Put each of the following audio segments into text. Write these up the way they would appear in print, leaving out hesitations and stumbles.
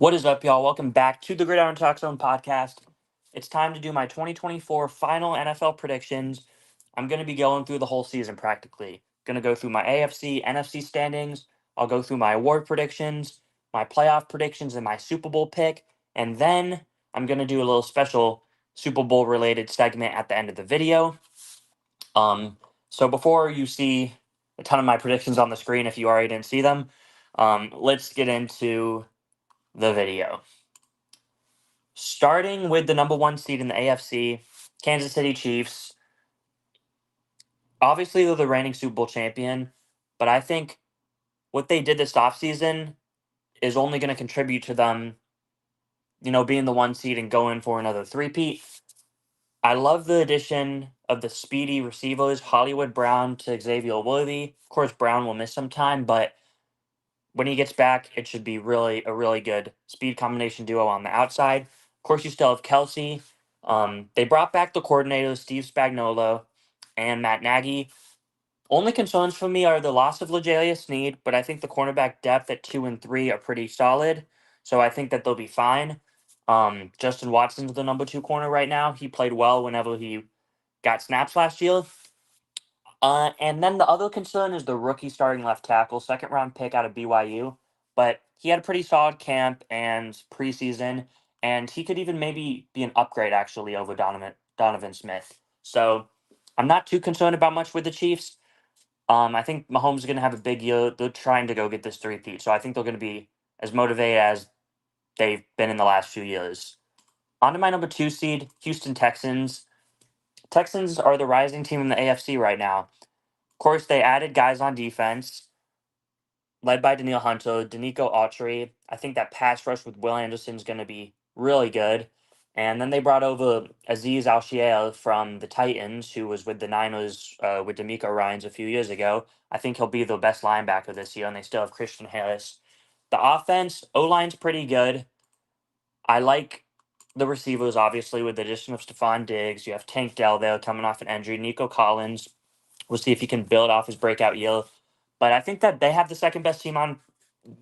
What is up, y'all? Welcome back to the GridironTalkZone Podcast. It's time to do my 2024 final NFL predictions. I'm going to be going through the whole season practically. Going to go through my AFC, NFC standings. I'll go through my award predictions, my playoff predictions, and my Super Bowl pick. And then I'm going to do a little special Super Bowl related segment at the end of the video. So before you see a ton of my predictions on the screen, if you already didn't see them, let's get into the video. Starting with the number one seed in the AFC, Kansas City Chiefs. Obviously, they're the reigning Super Bowl champion, but I think what they did this offseason is only going to contribute to them, being the one seed and going for another three-peat. I love the addition of the speedy receivers, Hollywood Brown to Xavier Worthy. Of course, Brown will miss some time, but when he gets back, it should be a really good speed combination duo on the outside. Of course, you still have Kelsey. They brought back the coordinators, Steve Spagnuolo and Matt Nagy. Only concerns for me are the loss of L'Jarius Sneed, but I think the cornerback depth at 2 and 3 are pretty solid, so I think that they'll be fine. Justin Watson's the number 2 corner right now. He played well whenever he got snaps last year. And then the other concern is the rookie starting left tackle, second round pick out of BYU. But he had a pretty solid camp and preseason, and he could even maybe be an upgrade actually over Donovan Smith. So I'm not too concerned about much with the Chiefs. I think Mahomes is going to have a big year. They're trying to go get this three-peat, so I think they're going to be as motivated as they've been in the last few years. On to my number 2 seed, Houston Texans. Texans are the rising team in the AFC right now. Of course, they added guys on defense, led by Daniil Hunter, Danico Autry. I think that pass rush with Will Anderson is going to be really good. And then they brought over Azeez Al from the Titans, who was with the Niners with D'Amico Ryans a few years ago. I think he'll be the best linebacker this year, and they still have Christian Harris. The offense, O-line's pretty good. I like the receivers, obviously, with the addition of Stephon Diggs. You have Tank Dell there coming off an injury. Nico Collins. We'll see if he can build off his breakout year. But I think that they have the second best team on.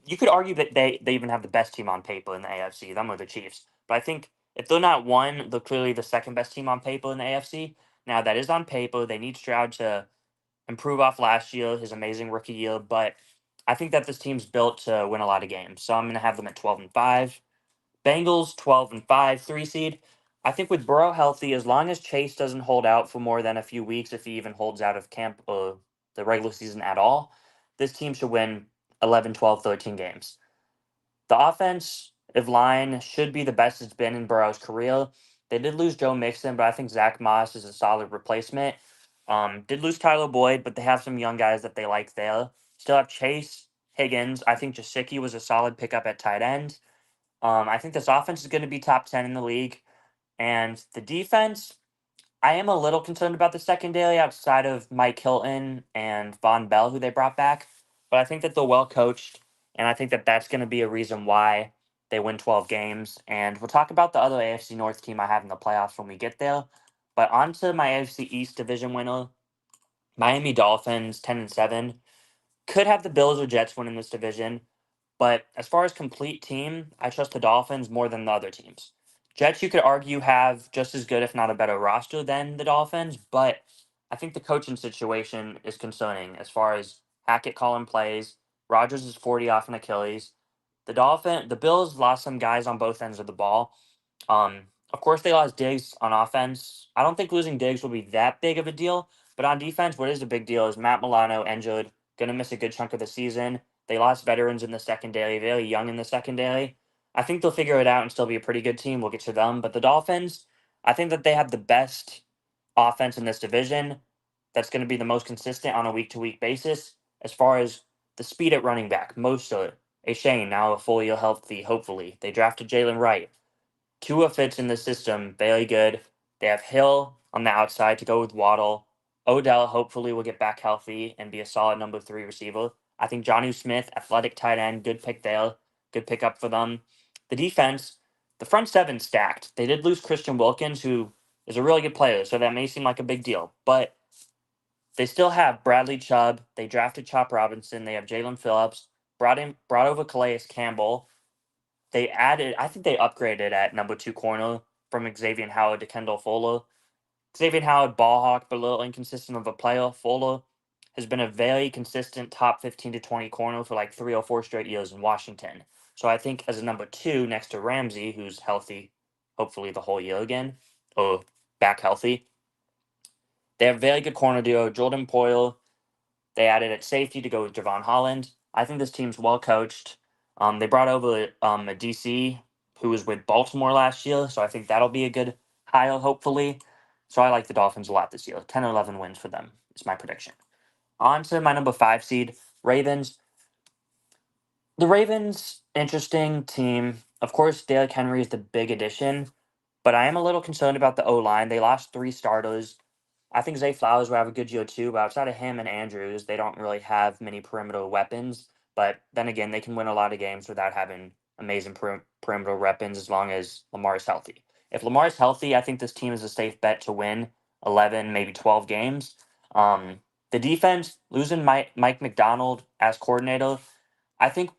You could argue that they even have the best team on paper in the AFC. Them or the Chiefs. But I think if they're not one, they're clearly the second best team on paper in the AFC. Now that is on paper. They need Stroud to improve off last year, his amazing rookie year. But I think that this team's built to win a lot of games. So I'm going to have them at 12-5. Bengals 12-5, 3 seed. I think with Burrow healthy, as long as Chase doesn't hold out for more than a few weeks, if he even holds out of camp or the regular season at all, this team should win 11, 12, 13 games. The offensive line should be the best it's been in Burrow's career. They did lose Joe Mixon, but I think Zach Moss is a solid replacement. Did lose Tyler Boyd, but they have some young guys that they like there. Still have Chase, Higgins. I think Jasicki was a solid pickup at tight end. I think this offense is going to be top 10 in the league. And the defense, I am a little concerned about the secondary outside of Mike Hilton and Von Bell, who they brought back. But I think that they're well coached. And I think that that's going to be a reason why they win 12 games. And we'll talk about the other AFC North team I have in the playoffs when we get there. But on to my AFC East division winner, Miami Dolphins, 10-7. Could have the Bills or Jets win in this division. But as far as complete team, I trust the Dolphins more than the other teams. Jets, you could argue, have just as good, if not a better roster than the Dolphins, but I think the coaching situation is concerning as far as Hackett calling plays. Rodgers is 40 off an Achilles. The Bills lost some guys on both ends of the ball. Of course, they lost Diggs on offense. I don't think losing Diggs will be that big of a deal, but on defense, what is a big deal is Matt Milano injured, going to miss a good chunk of the season. They lost veterans in the secondary, very young in the secondary. I think they'll figure it out and still be a pretty good team. We'll get to them. But the Dolphins, I think that they have the best offense in this division that's going to be the most consistent on a week to week basis as far as the speed at running back. Most of it. A Shane, now a full year healthy, hopefully. They drafted Jalen Wright. Tua fits in the system very good. They have Hill on the outside to go with Waddle. Odell hopefully will get back healthy and be a solid number 3 receiver. I think Jonnu Smith, athletic tight end, good pick there. Good pickup for them. The defense, the front seven stacked. They did lose Christian Wilkins, who is a really good player, so that may seem like a big deal. But they still have Bradley Chubb. They drafted Chop Robinson. They have Jalen Phillips. Brought over Calais Campbell. I think they upgraded at number 2 corner from Xavier Howard to Kendall Fuller. Xavier Howard, ball hawk, but a little inconsistent of a player. Fuller has been a very consistent top 15 to 20 corner for like 3 or 4 straight years in Washington. So I think as a number 2 next to Ramsey, who's healthy, hopefully the whole year again, or back healthy, they have very good corner duo. Jordan Poyle, they added at safety to go with Javon Holland. I think this team's well coached. They brought over a DC who was with Baltimore last year, so I think that'll be a good hire, hopefully. So I like the Dolphins a lot this year. 10 or 11 wins for them is my prediction. On to my number 5 seed, Ravens. The Ravens, interesting team. Of course, Derrick Henry is the big addition, but I am a little concerned about the O line. They lost 3 starters. I think Zay Flowers will have a good year too, but outside of him and Andrews, they don't really have many perimeter weapons. But then again, they can win a lot of games without having amazing perimeter weapons as long as Lamar is healthy. If Lamar is healthy, I think this team is a safe bet to win 11, maybe 12 games. The defense, losing Mike McDonald as coordinator, I think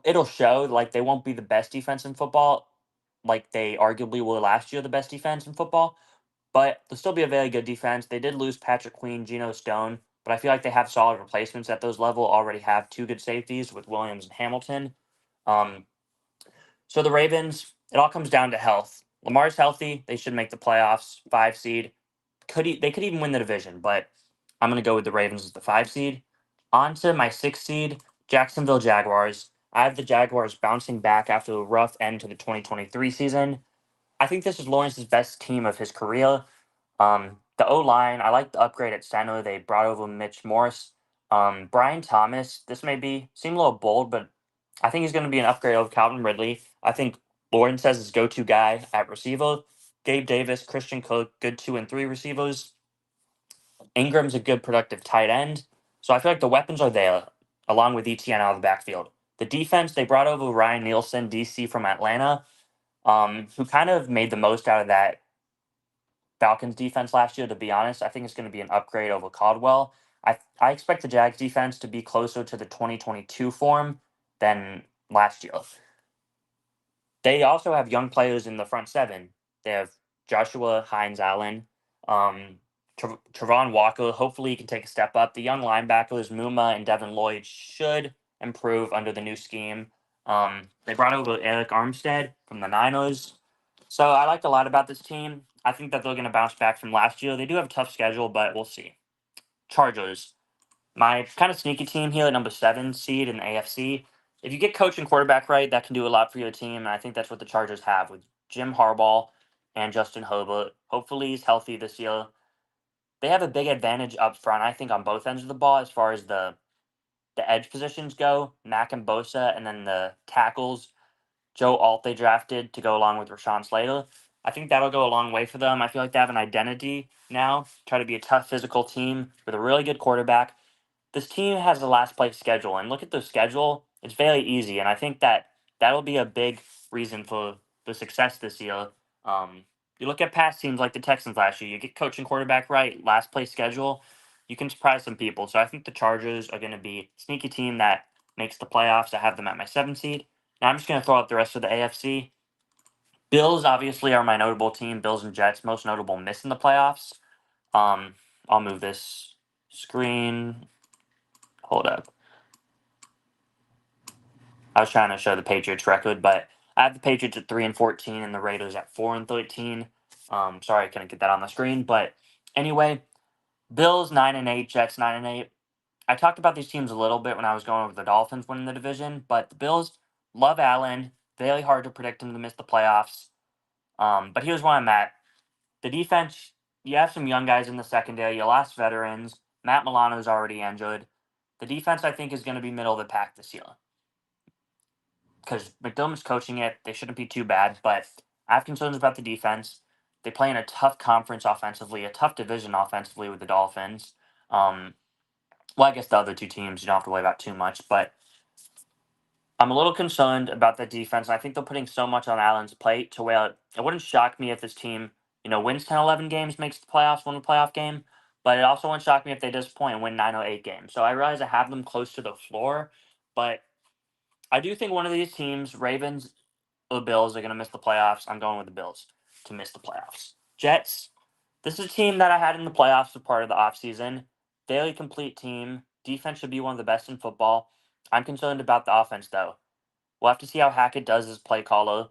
it'll show. Like, they won't be the best defense in football, like they arguably were last year, the best defense in football, but they'll still be a very good defense. They did lose Patrick Queen, Geno Stone, but I feel like they have solid replacements at those level. Already have 2 good safeties with Williams and Hamilton. Um, so the Ravens, it all comes down to health. Lamar's healthy; they should make the playoffs. 5 seed, they could even win the division, but I'm going to go with the Ravens as the 5 seed. On to my 6 seed, Jacksonville Jaguars. I have the Jaguars bouncing back after a rough end to the 2023 season. I think this is Lawrence's best team of his career. The O line, I like the upgrade at center. They brought over Mitch Morse. Brian Thomas, this may seem a little bold, but I think he's going to be an upgrade over Calvin Ridley. I think Lawrence says his go-to guy at receiver. Gabe Davis, Christian Cook, good 2 and 3 receivers. Ingram's a good productive tight end. So I feel like the weapons are there, along with ETN out of the backfield. The defense, they brought over Ryan Nielsen, DC from Atlanta, who kind of made the most out of that Falcons defense last year, to be honest. I think it's going to be an upgrade over Caldwell. I expect the Jags defense to be closer to the 2022 form than last year. They also have young players in the front 7. They have Joshua Hines Allen, Trevon Walker. Hopefully, he can take a step up. The young linebackers, Muma and Devin Lloyd, should improve under the new scheme. They brought over Eric Armstead from the Niners. So I like a lot about this team. I think that they're going to bounce back from last year. They do have a tough schedule, but we'll see. Chargers, my kind of sneaky team here at number 7 seed in the AFC. If you get coach and quarterback right, that can do a lot for your team, and I think that's what the Chargers have with Jim Harbaugh and Justin Herbert. Hopefully he's healthy this year. They have a big advantage up front, I think, on both ends of the ball as far as the edge positions go. Mack and Bosa, and then the tackles, Joe Alt they drafted to go along with Rashawn Slater. I think that'll go a long way for them. I feel like they have an identity now, try to be a tough physical team with a really good quarterback. This team has the last place schedule, and look at the schedule. It's very easy, and I think that that'll be a big reason for the success this year. You look at past teams like the Texans last year. You get coach and quarterback right, last place schedule, you can surprise some people. So I think the Chargers are going to be a sneaky team that makes the playoffs. I have them at my 7 seed. Now I'm just going to throw out the rest of the AFC. Bills obviously are my notable team. Bills and Jets, most notable miss in the playoffs. I'll move this screen. Hold up. I was trying to show the Patriots record, but I have the Patriots at 3-14 and the Raiders at 4-13. Sorry I couldn't get that on the screen, but anyway, Bills 9-8, Jets 9-8. I talked about these teams a little bit when I was going over the Dolphins winning the division, but the Bills love Allen. Very hard to predict them to miss the playoffs. But here's where I'm at. The defense, you have some young guys in the secondary. You lost veterans. Matt Milano's already injured. The defense, I think, is going to be middle of the pack this year. Because McDermott's coaching it, they shouldn't be too bad, but I have concerns about the defense. They play in a tough conference offensively, a tough division offensively with the Dolphins. Well, I guess the other 2 teams you don't have to worry about too much, but I'm a little concerned about the defense. And I think they're putting so much on Allen's plate to where it wouldn't shock me if this team, wins 10, 11 games, makes the playoffs, win a playoff game. But it also wouldn't shock me if they disappoint and win 9 or 8 games. So I realize I have them close to the floor, but I do think one of these teams, Ravens, the Bills are going to miss the playoffs. I'm going with the Bills to miss the playoffs. Jets, this is a team that I had in the playoffs as part of the offseason. Fairly complete team. Defense should be one of the best in football. I'm concerned about the offense, though. We'll have to see how Hackett does his play caller.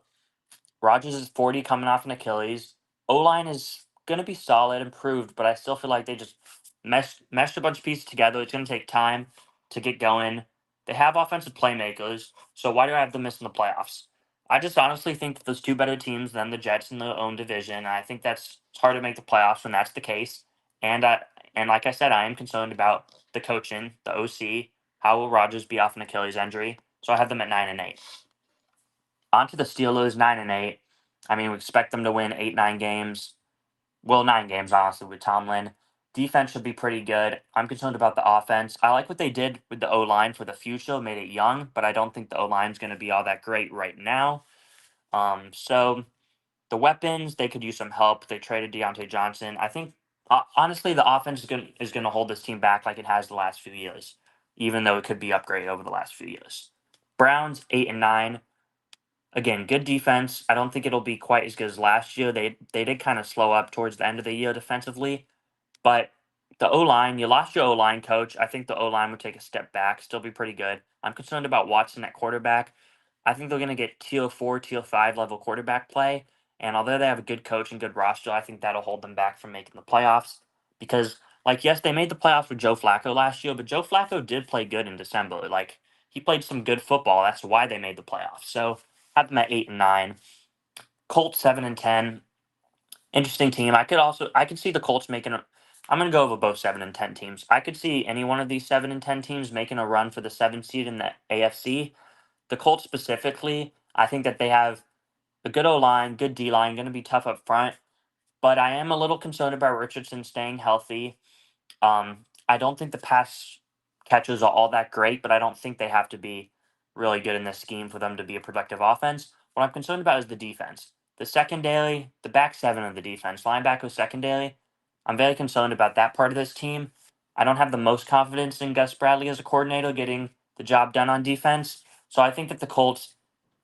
Rodgers is 40 coming off an Achilles. O-line is going to be solid, improved, but I still feel like they just meshed a bunch of pieces together. It's going to take time to get going. They have offensive playmakers, so why do I have them missing the playoffs? I just honestly think that there's two better teams than the Jets in their own division. And I think it's hard to make the playoffs when that's the case. And like I said, I am concerned about the coaching, the OC. How will Rodgers be off an Achilles injury? So I have them at 9-8. On to the Steelers, 9-8. I mean, we expect them to win 8, 9 games. Well, 9 games, honestly, with Tomlin. Defense should be pretty good. I'm concerned about the offense. I like what they did with the O line for the future, made it young, but I don't think the O line is going to be all that great right now. So the weapons, they could use some help. They traded Deontay Johnson. I think, honestly, the offense is going to hold this team back like it has the last few years, even though it could be upgraded over the last few years. Browns, 8-9. Again, good defense. I don't think it'll be quite as good as last year. They did kind of slow up towards the end of the year defensively, but the O line, you lost your O line coach. I think the O line would take a step back, still be pretty good. I'm concerned about Watson at quarterback. I think they're going to get tier 4, tier 5 level quarterback play. And although they have a good coach and good roster, I think that'll hold them back from making the playoffs. Because, like, yes, they made the playoffs with Joe Flacco last year, but Joe Flacco did play good in December. Like, he played some good football. That's why they made the playoffs. So, have them at 8-9. Colts 7-10. Interesting team. I could see the Colts making a. I'm gonna go over both 7-10 teams. I could see any one of these 7-10 teams making a run for the 7th seed in the AFC. The Colts specifically, I think that they have a good O line, good D line, going to be tough up front. But I am a little concerned about Richardson staying healthy. I don't think the pass catches are all that great, but I don't think they have to be really good in this scheme for them to be a productive offense. What I'm concerned about is the defense. The secondary, the back seven of the defense, linebacker secondary. I'm very concerned about that part of this team. I don't have the most confidence in Gus Bradley as a coordinator getting the job done on defense. So I think that the Colts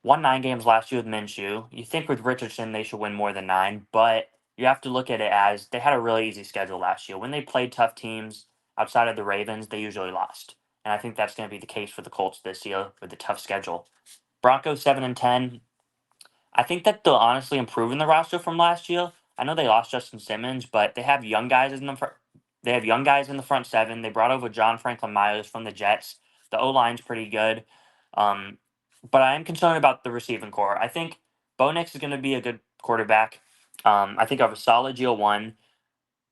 won 9 games last year with Minshew. You think with Richardson they should win more than 9, but you have to look at it as they had a really easy schedule last year. When they played tough teams outside of the Ravens, they usually lost. And I think that's going to be the case for the Colts this year with the tough schedule. Broncos 7-10. I think that they'll honestly improve in the roster from last year. I know they lost Justin Simmons, but they have young guys in the They have young guys in the front seven. They brought over John Franklin Myers from the Jets. The O line's pretty good. Um, but I am concerned about the receiving core. I think Bo Nix is going to be a good quarterback. I think I have a solid GL1,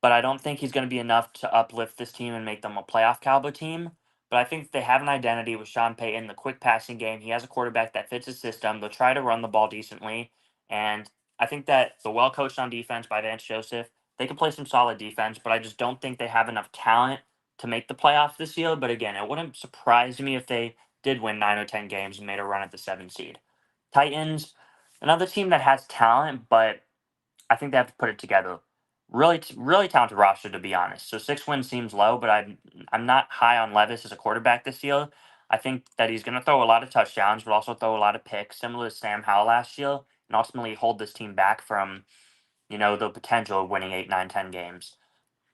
but I don't think he's going to be enough to uplift this team and make them a playoff caliber team. But I think they have an identity with Sean Payton, the quick passing game. He has a quarterback that fits his system. They'll try to run the ball decently. And I think that the well coached on defense by Vance Joseph, they can play some solid defense, but I just don't think they have enough talent to make the playoffs this year. But again, it wouldn't surprise me if they did win 9 or 10 games and made a run at the 7th seed. Titans, another team that has talent, but I think they have to put it together. Really talented roster, to be honest. So 6 wins seems low, but I'm not high on Levis as a quarterback this year. I think that he's going to throw a lot of touchdowns, but also throw a lot of picks, similar to Sam Howell last year, and ultimately hold this team back from the potential of winning 8, 9, 10 games.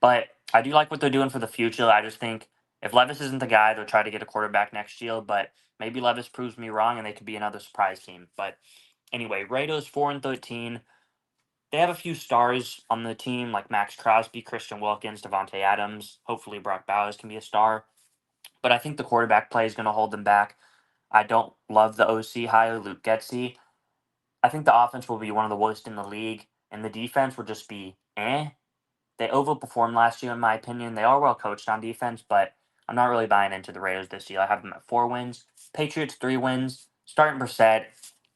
But I do like what they're doing for the future. I just think if Levis isn't the guy, they'll try to get a quarterback next year. But maybe Levis proves me wrong, and they could be another surprise team. But anyway, Raiders 4-13. They have a few stars on the team like Max Crosby, Christian Wilkins, Devontae Adams. Hopefully, Brock Bowers can be a star. But I think the quarterback play is going to hold them back. I don't love the OC hire, Luke Getsy. I think the offense will be one of the worst in the league, and the defense will just be eh. They overperformed last year, in my opinion. They are well coached on defense, but I'm not really buying into the Raiders this year. I have them at 4 wins. Patriots, 3 wins. Starting Brissett.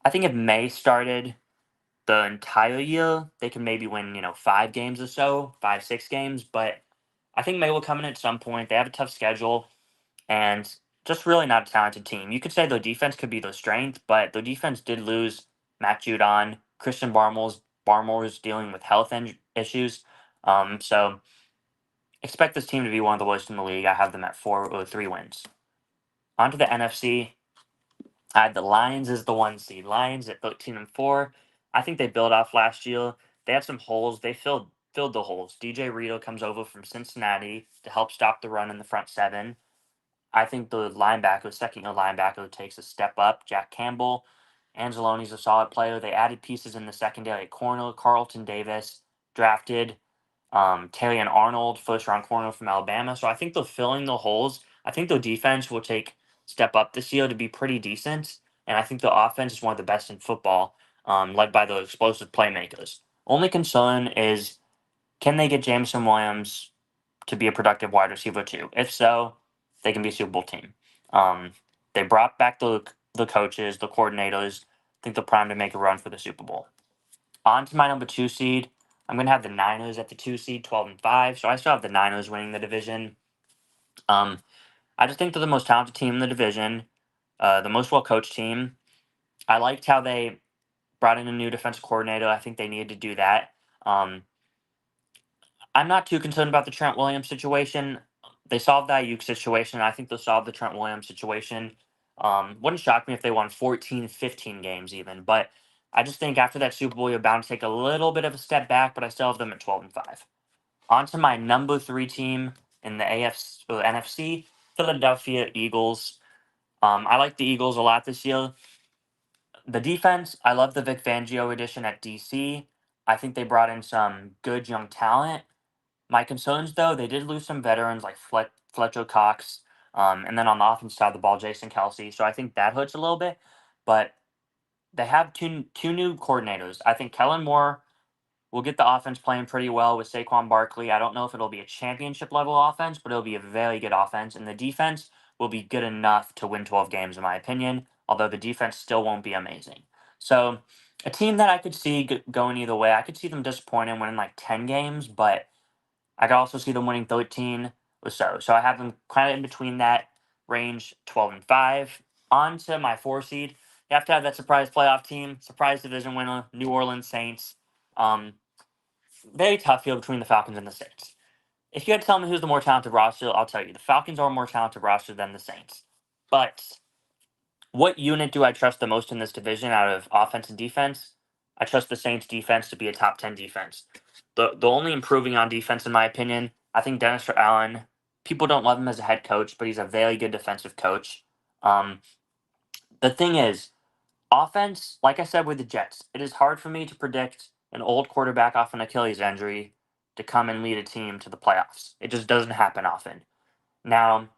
I think if May started the entire year, they can maybe win, 5 games or so, 5, 6 games. But I think May will come in at some point. They have a tough schedule and just really not a talented team. You could say their defense could be their strength, but their defense did lose Matt Judon. Christian Barmore's dealing with health issues. So expect this team to be one of the worst in the league. I have them at 4 or 3 wins. On to the NFC. I had the Lions as the 1 seed. Lions at 13-4. I think they built off last year. They had some holes. They filled the holes. DJ Rito comes over from Cincinnati to help stop the run in the front seven. I think the linebacker, second year linebacker, takes a step up. Jack Campbell, Angeloni's a solid player. They added pieces in the secondary at corner. Carlton Davis drafted Terry and Arnold, first round corner from Alabama. So I think they're filling the holes. I think their defense will take step up this year to be pretty decent. And I think the offense is one of the best in football, led by the explosive playmakers. Only concern is, can they get Jameson Williams to be a productive wide receiver too? If so, they can be a Super Bowl team. They brought back the coaches, the coordinators. I think they're primed to make a run for the Super Bowl. On to my number 2 seed. I'm going to have the Niners at the 2 seed, 12-5. So I still have the Niners winning the division. I just think they're the most talented team in the division, the most well-coached team. I liked how they brought in a new defensive coordinator. I think they needed to do that. I'm not too concerned about the Trent Williams situation. They solved the Ayuk situation. I think they'll solve the Trent Williams situation. Wouldn't shock me if they won 14, 15 games even. But I just think after that Super Bowl, you're bound to take a little bit of a step back, but I still have them at 12-5. On to my number 3 team in the AFC, or NFC, Philadelphia Eagles. I like the Eagles a lot this year. The defense, I love the Vic Fangio addition at DC. I think they brought in some good young talent. My concerns, though, they did lose some veterans like Fletcher Cox, and then on the offense side of the ball, Jason Kelsey. So I think that hurts a little bit. But they have two new coordinators. I think Kellen Moore will get the offense playing pretty well with Saquon Barkley. I don't know if it'll be a championship level offense, but it'll be a very good offense. And the defense will be good enough to win 12 games, in my opinion, although the defense still won't be amazing. So a team that I could see going either way, I could see them disappointing, winning like 10 games, but I could also see them winning 13 or so. So I have them kind of in between that range, 12-5. On to my 4 seed. You have to have that surprise playoff team, surprise division winner, New Orleans Saints. Very tough field between the Falcons and the Saints. If you had to tell me who's the more talented roster, I'll tell you. The Falcons are a more talented roster than the Saints. But what unit do I trust the most in this division out of offense and defense? I trust the Saints defense to be a top 10 defense. The only improving on defense, in my opinion, I think Dennis Allen, people don't love him as a head coach, but he's a very good defensive coach. The thing is, offense, like I said with the Jets, it is hard for me to predict an old quarterback off an Achilles injury to come and lead a team to the playoffs. It just doesn't happen often. Now,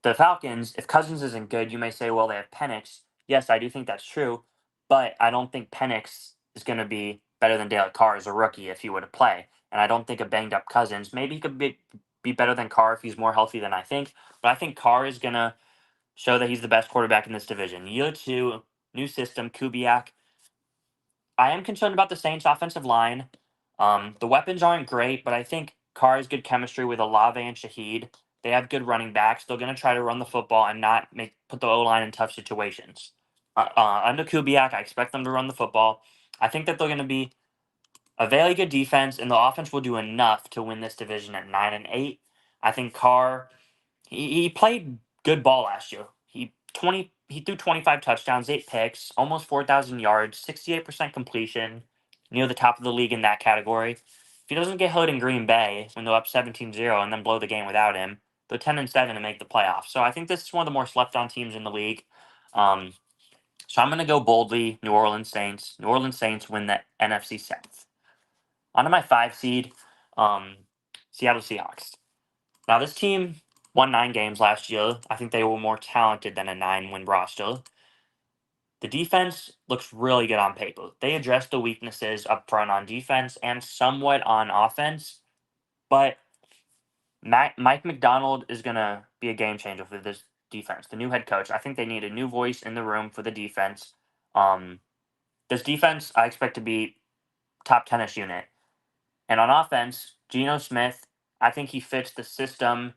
the Falcons, if Cousins isn't good, you may say, well, they have Penix. Yes, I do think that's true, but I don't think Penix is going to be better than Derek Carr as a rookie if he were to play. And I don't think a banged up Cousins, maybe he could be better than Carr if he's more healthy than I think, but I think Carr is going to show that he's the best quarterback in this division. Year 2, new system, Kubiak. I am concerned about the Saints' offensive line. The weapons aren't great, but I think Carr has good chemistry with Olave and Shaheed. They have good running backs. They're going to try to run the football and not put the O line in tough situations. Under Kubiak, I expect them to run the football. I think that they're going to be a very good defense, and the offense will do enough to win this division at 9-8. I think Carr, he played good ball last year. He threw 25 touchdowns, 8 picks, almost 4,000 yards, 68% completion, near the top of the league in that category. If he doesn't get hurt in Green Bay when they're up 17-0 and then blow the game without him, they're 10-7 to make the playoffs. So I think this is one of the more slept on teams in the league. So I'm going to go boldly, New Orleans Saints. New Orleans Saints win the NFC South. On to my 5 seed, Seattle Seahawks. Now, this team won 9 games last year. I think they were more talented than a 9-win roster. The defense looks really good on paper. They addressed the weaknesses up front on defense and somewhat on offense, but Mike McDonald is going to be a game changer for this defense. The new head coach, I think they need a new voice in the room for the defense. This defense, I expect to be top 10ish unit. And on offense, Geno Smith, I think he fits the system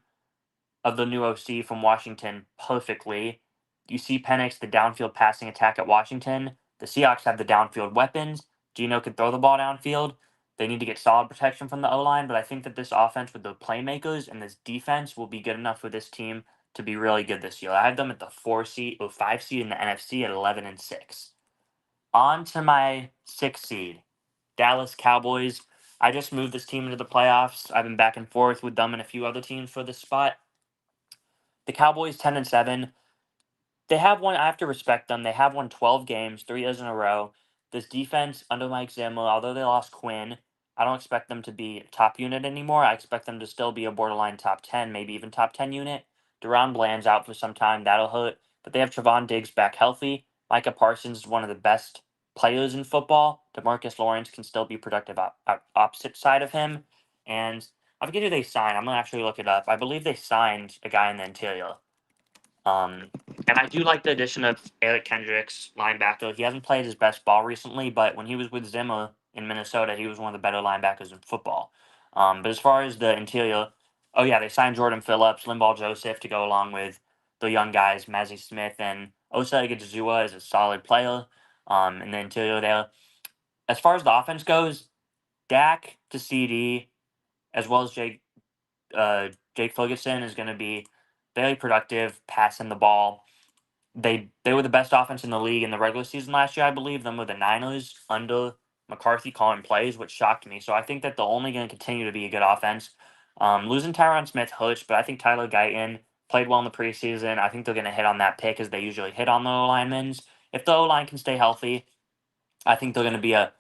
of the new OC from Washington perfectly. You see Penix, the downfield passing attack at Washington. The Seahawks have the downfield weapons. Geno can throw the ball downfield. They need to get solid protection from the O-line, but I think that this offense with the playmakers and this defense will be good enough for this team to be really good this year. I have them at the 5 seed in the NFC at 11-6. On to my 6 seed, Dallas Cowboys. I just moved this team into the playoffs. I've been back and forth with them and a few other teams for this spot. The Cowboys 10-7. They have won. I have to respect them. They have won 12 games, 3 years in a row. This defense under Mike Zimmer, although they lost Quinn, I don't expect them to be a top unit anymore. I expect them to still be a borderline top 10, maybe even top 10 unit. Deron Bland's out for some time. That'll hurt. But they have Trevon Diggs back healthy. Micah Parsons is one of the best players in football. DeMarcus Lawrence can still be productive opposite side of him. And I forget who they signed. I'm going to actually look it up. I believe they signed a guy in the interior. Um, and I do like the addition of Eric Kendricks, linebacker. He hasn't played his best ball recently, but when he was with Zimmer in Minnesota, he was one of the better linebackers in football. But as far as the interior, oh yeah, they signed Jordan Phillips, Linval Joseph to go along with the young guys, Mazzie Smith and Osa Odighizuwa is a solid player in the interior there. As far as the offense goes, Dak to CD, as well as Jake Ferguson is going to be very productive passing the ball. They were the best offense in the league in the regular season last year, I believe. Them were the Niners under McCarthy calling plays, which shocked me. So I think that they're only going to continue to be a good offense. Losing Tyron Smith hurts, but I think Tyler Guyton played well in the preseason. I think they're going to hit on that pick as they usually hit on the O-linemen. If the O-line can stay healthy, I think they're going to be a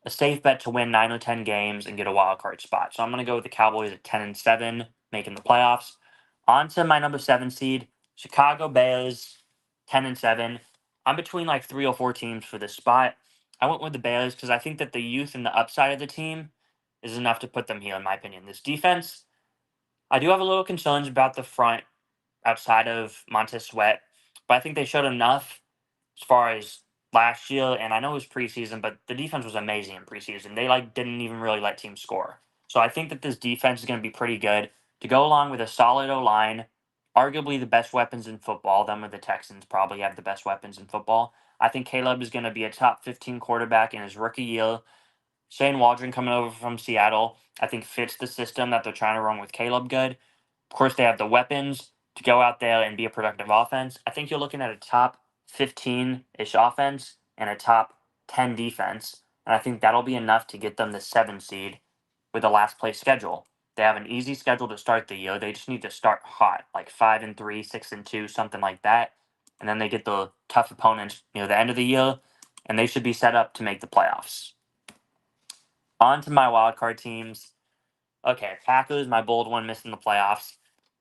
safe bet to win 9 or 10 games and get a wild card spot. So I'm going to go with the Cowboys at 10-7, making the playoffs. On to my number 7 seed, Chicago Bears, 10-7. I'm between like 3 or 4 teams for this spot. I went with the Bears because I think that the youth and the upside of the team is enough to put them here, in my opinion. This defense, I do have a little concerns about the front outside of Montez Sweat, but I think they showed enough as far as last year, and I know it was preseason, but the defense was amazing in preseason. They didn't even really let teams score. So I think that this defense is going to be pretty good to go along with a solid O line, arguably the best weapons in football. Them or the Texans probably have the best weapons in football. I think Caleb is going to be a top 15 quarterback in his rookie year. Shane Waldron coming over from Seattle, I think fits the system that they're trying to run with Caleb good. Of course, they have the weapons to go out there and be a productive offense. I think you're looking at a top 15-ish offense and a top 10 defense. And I think that'll be enough to get them the 7 seed with the last place schedule. They have an easy schedule to start the year. They just need to start hot, like 5-3, 6-2, something like that. And then they get the tough opponents near the end of the year, and they should be set up to make the playoffs. On to my wildcard teams. Okay, Packers, my bold one, missing the playoffs.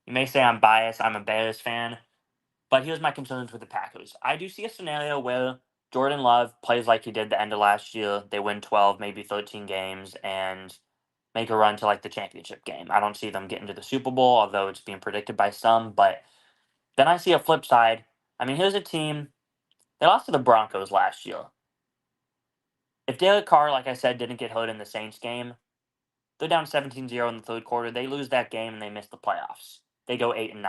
You may say I'm biased. I'm a Bears fan. But here's my concerns with the Packers. I do see a scenario where Jordan Love plays like he did the end of last year. They win 12, maybe 13 games, and make a run to like the championship game. I don't see them getting to the Super Bowl, although it's being predicted by some. But then I see a flip side. I mean, here's a team. They lost to the Broncos last year. If Derek Carr, like I said, didn't get hurt in the Saints game, they're down 17-0 in the third quarter. They lose that game and they miss the playoffs. They go 8-9.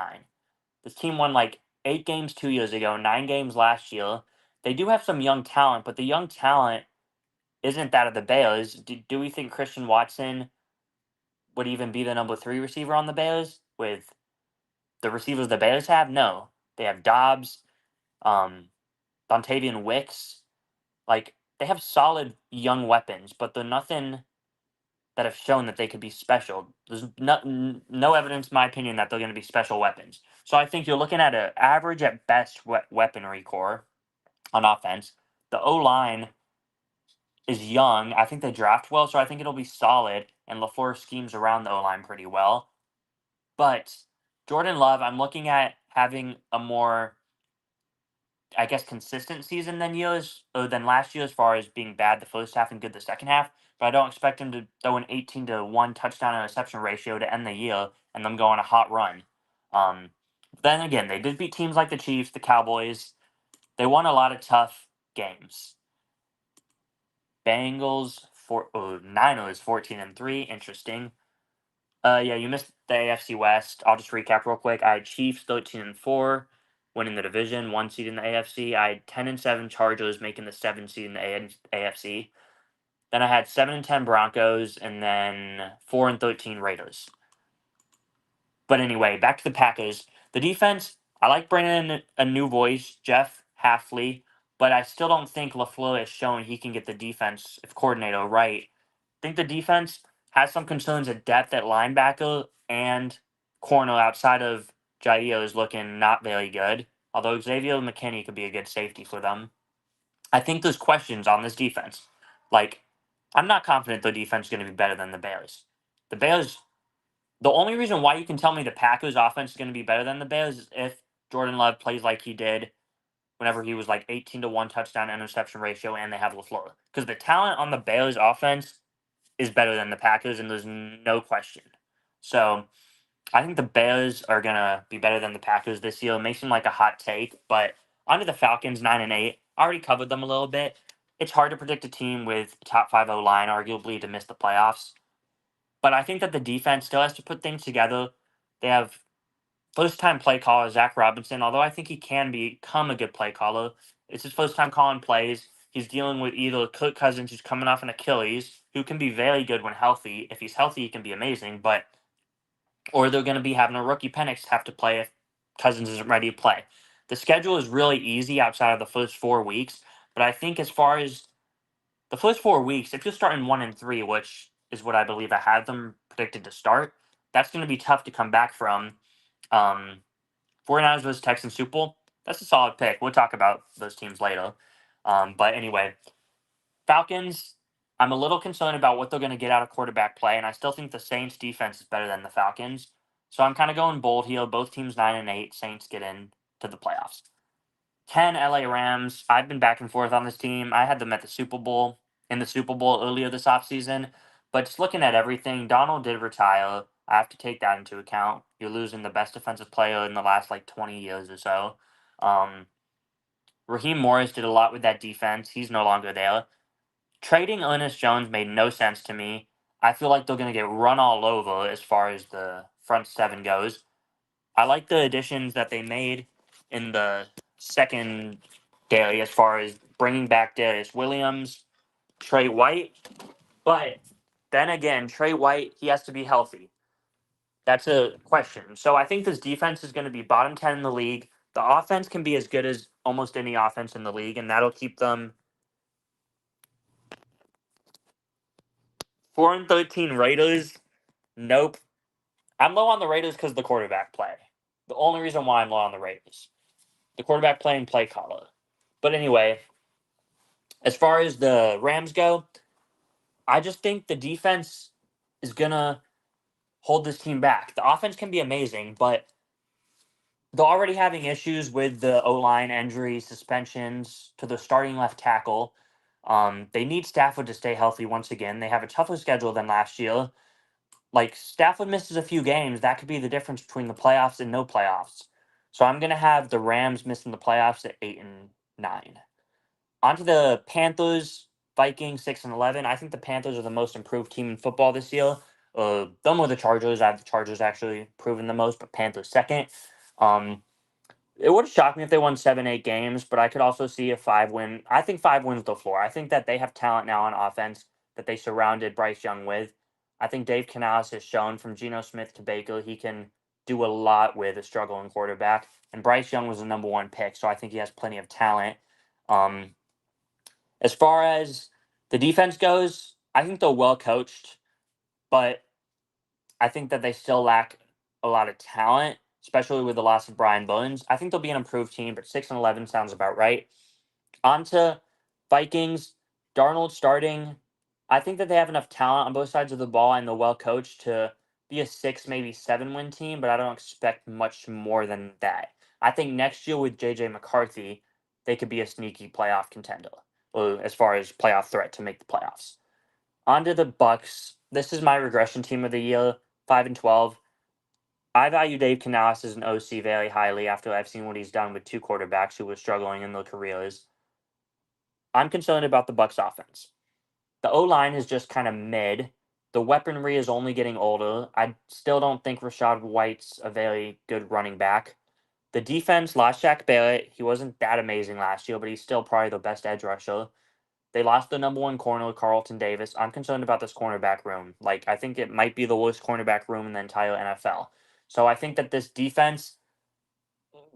This team won like 8 games 2 years ago, 9 games last year. They do have some young talent, but the young talent isn't that of the Bears. Do we think Christian Watson would even be the number 3 receiver on the Bears with the receivers the Bears have? No. They have Dobbs, Dontavian Wicks. Like, they have solid young weapons, but they're nothing that have shown that they could be special. There's no evidence, in my opinion, that they're going to be special weapons. So I think you're looking at an average at best weaponry core on offense. The O-line is young. I think they draft well, so I think it'll be solid, and LaFleur schemes around the O-line pretty well. But Jordan Love, I'm looking at having a more, I guess, consistent season than last year as far as being bad the first half and good the second half. But I don't expect him to throw an 18-1 touchdown interception ratio to end the year and them go on a hot run. Then again, they did beat teams like the Chiefs, the Cowboys. They won a lot of tough games. Niners 14-3. Interesting. Yeah, you missed the AFC West. I'll just recap real quick. I had Chiefs 13-4, winning the division, 1 seed in the AFC. I had 10-7 Chargers, making the 7 seed in the AFC. Then I had 7-10 Broncos, and then 4-13 Raiders. But anyway, back to the Packers. The defense, I like bringing in a new voice, Jeff Halfley, but I still don't think LaFleur has shown he can get the defensive coordinator right. I think the defense has some concerns at depth at linebacker and corner outside of Jair is looking not very good, although Xavier McKinney could be a good safety for them. I think there's questions on this defense. Like, I'm not confident the defense is going to be better than the Bears. The Bears, the only reason why you can tell me the Packers offense is going to be better than the Bears is if Jordan Love plays like he did whenever he was like 18-1 touchdown interception ratio and they have LaFleur. Because the talent on the Bears offense is better than the Packers, and there's no question. So I think the Bears are gonna be better than the Packers this year. It may seem like a hot take, but under the Falcons, 9-8, I already covered them a little bit. It's hard to predict a team with a top 5 O line, arguably, to miss the playoffs. But I think that the defense still has to put things together. They have first time play caller Zach Robinson, although I think he can become a good play caller. It's his first time calling plays. He's dealing with either Kirk Cousins, who's coming off an Achilles, who can be very good when healthy. If he's healthy, he can be amazing, but or they're going to be having a rookie Penix have to play if Cousins isn't ready to play. The schedule is really easy outside of the first 4 weeks, but I think as far as the first 4 weeks, if you're starting 1-3, which is what I believe I have them predicted to start, that's going to be tough to come back from. 49ers versus Texans Super Bowl, that's a solid pick. We'll talk about those teams later. But anyway, Falcons, I'm a little concerned about what they're going to get out of quarterback play, and I still think the Saints defense is better than the Falcons. So I'm kind of going bold here. Both teams 9-8. Saints get in to the playoffs. 10 LA Rams. I've been back and forth on this team. I had them at the Super Bowl in the Super Bowl earlier this offseason. But just looking at everything, Donald did retire. I have to take that into account. You're losing the best defensive player in the last 20 years or so. Raheem Morris did a lot with that defense. He's no longer there. Trading Ernest Jones made no sense to me. I feel like they're going to get run all over as far as the front seven goes. I like the additions that they made in the second day as far as bringing back Darius Williams, Trey White. But then again, Trey White, he has to be healthy. That's a question. So I think this defense is going to be bottom 10 in the league. The offense can be as good as almost any offense in the league, and that'll keep them 4-13 Raiders. Nope. I'm low on the Raiders because of the quarterback play. The only reason why I'm low on the Raiders. The quarterback play and play caller. But anyway, as far as the Rams go, I just think the defense is going to hold this team back. The offense can be amazing, but they're already having issues with the O-line injuries, suspensions to the starting left tackle. They need Stafford to stay healthy once again. They have a tougher schedule than last year. Like, Stafford misses a few games, that could be the difference between the playoffs and no playoffs. So I'm going to have the Rams missing the playoffs at 8-9. On to the Panthers, Vikings, 6-11. I think the Panthers are the most improved team in football this year. Them or the Chargers. I have the Chargers actually proven the most, but Panthers second. It would have shocked me if they won 7-8 games, but I could also see a 5-win. I think 5 wins the floor. I think that they have talent now on offense that they surrounded Bryce Young with. I think Dave Canales has shown from Geno Smith to Baker he can do a lot with a struggling quarterback. And Bryce Young was the number 1 pick, so I think he has plenty of talent. As far as the defense goes, I think they're well coached, but I think that they still lack a lot of talent, especially with the loss of Brian Burns. I think they'll be an improved team, but 6-11 sounds about right. On to Vikings. Darnold starting. I think that they have enough talent on both sides of the ball and they're well coached to be a 6, maybe 7-win team, but I don't expect much more than that. I think next year with J.J. McCarthy, they could be a sneaky playoff contender, or as far as playoff threat to make the playoffs. On to the Bucks. This is my regression team of the year, 5-12. I value Dave Canales as an OC very highly after I've seen what he's done with 2 quarterbacks who were struggling in their careers. I'm concerned about the Bucks offense. The O-line is just kind of mid. The weaponry is only getting older. I still don't think Rachaad White's a very good running back. The defense lost Shaq Barrett. He wasn't that amazing last year, but he's still probably the best edge rusher. They lost the number 1 corner, Carlton Davis. I'm concerned about this cornerback room. I think it might be the worst cornerback room in the entire NFL. So I think that this defense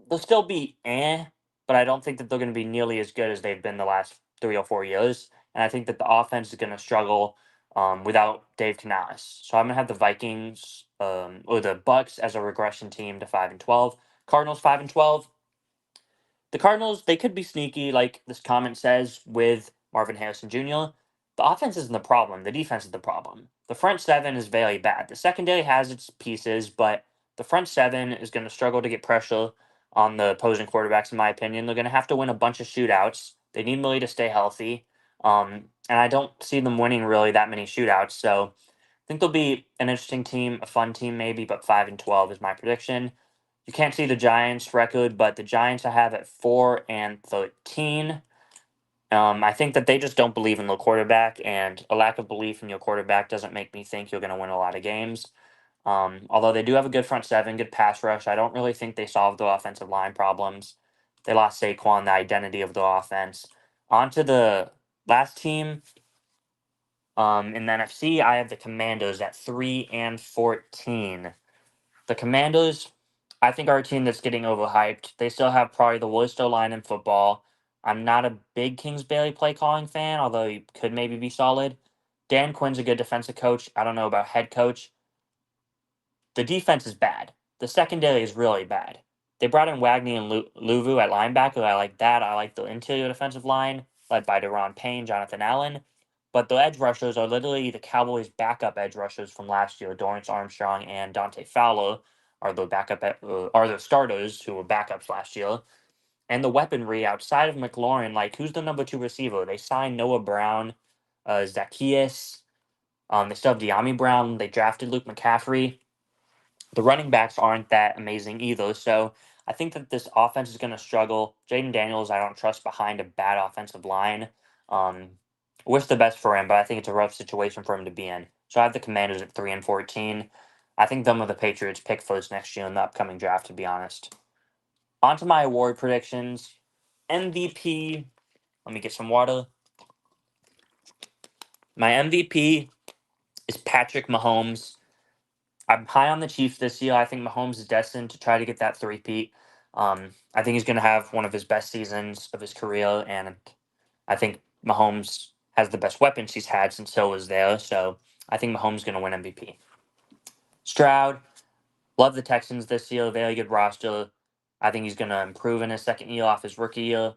they'll still be but I don't think that they're going to be nearly as good as they've been the last 3 or 4 years. And I think that the offense is going to struggle without Dave Canales. So I'm going to have the Vikings or the Bucks as a regression team to 5-12. Cardinals 5-12. The Cardinals, they could be sneaky, like this comment says, with Marvin Harrison Jr. The offense isn't the problem. The defense is the problem. The front seven is very bad. The secondary has its pieces, but the front seven is going to struggle to get pressure on the opposing quarterbacks, in my opinion. They're going to have to win a bunch of shootouts. They need Millie to stay healthy. And I don't see them winning really that many shootouts. So I think they'll be an interesting team, a fun team maybe, but 5-12 is my prediction. You can't see the Giants' record, but the Giants I have at 4-13. I think that they just don't believe in the quarterback, and a lack of belief in your quarterback doesn't make me think you're going to win a lot of games. Although they do have a good front seven, good pass rush, I don't really think they solved the offensive line problems. They lost Saquon, the identity of the offense. On to the last team. In the NFC, I have the Commandos at 3-14. The Commandos, I think, are a team that's getting overhyped. They still have probably the worst O line in football. I'm not a big Kings Bailey play calling fan, although he could maybe be solid. Dan Quinn's a good defensive coach. I don't know about head coach. The defense is bad. The secondary is really bad. They brought in Wagner and Luvu at linebacker. I like that. I like the interior defensive line, led by Deron Payne, Jonathan Allen. But the edge rushers are literally the Cowboys' backup edge rushers from last year. Dorrance Armstrong and Dante Fowler are the starters who were backups last year. And the weaponry outside of McLaurin, like who's the number 2 receiver? They signed Noah Brown, Zacchaeus. They still have De'Ami Brown. They drafted Luke McCaffrey. The running backs aren't that amazing either. So I think that this offense is going to struggle. Jaden Daniels, I don't trust behind a bad offensive line. Um, wish the best for him, but I think it's a rough situation for him to be in. So I have the Commanders at 3-14. I think them or the Patriots pick first next year in the upcoming draft, to be honest. On to my award predictions. MVP. Let me get some water. My MVP is Patrick Mahomes. I'm high on the Chiefs this year. I think Mahomes is destined to try to get that three-peat. I think he's going to have one of his best seasons of his career, and I think Mahomes has the best weapons he's had since Hill was there. So I think Mahomes is going to win MVP. Stroud, love the Texans this year. Very good roster. I think he's going to improve in his second year off his rookie year.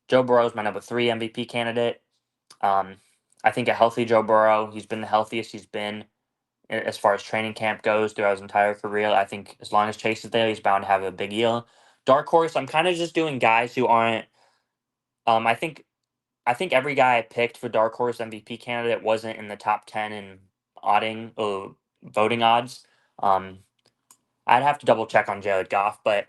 Joe Burrow is my number 3 MVP candidate. I think a healthy Joe Burrow, he's been the healthiest he's been as far as training camp goes throughout his entire career. I think as long as Chase is there, he's bound to have a big year. Dark horse, I'm kind of just doing guys who aren't. I think every guy I picked for dark horse MVP candidate wasn't in the top 10 in odding or voting odds. Um, I'd have to double check on Jared Goff, but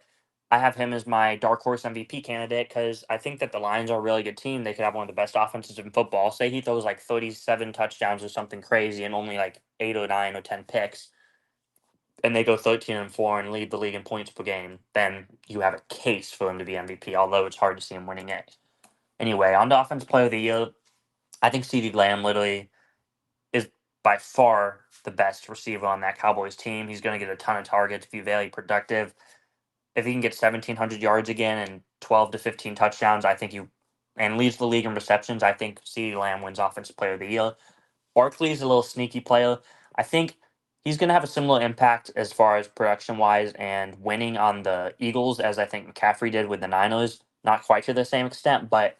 I have him as my dark horse MVP candidate because I think that the Lions are a really good team. They could have one of the best offenses in football. Say he throws like 37 touchdowns or something crazy and only like 8 or 9 or 10 picks, and they go 13-4 and lead the league in points per game, then you have a case for him to be MVP, although it's hard to see him winning it. Anyway, on to Offensive Player of the Year. I think CeeDee Lamb literally is by far the best receiver on that Cowboys team. He's going to get a ton of targets, be very productive. If he can get 1,700 yards again and 12 to 15 touchdowns, I think and leads the league in receptions, I think CeeDee Lamb wins Offensive Player of the Year. Barkley's a little sneaky player. I think he's going to have a similar impact as far as production-wise and winning on the Eagles as I think McCaffrey did with the Niners. Not quite to the same extent, but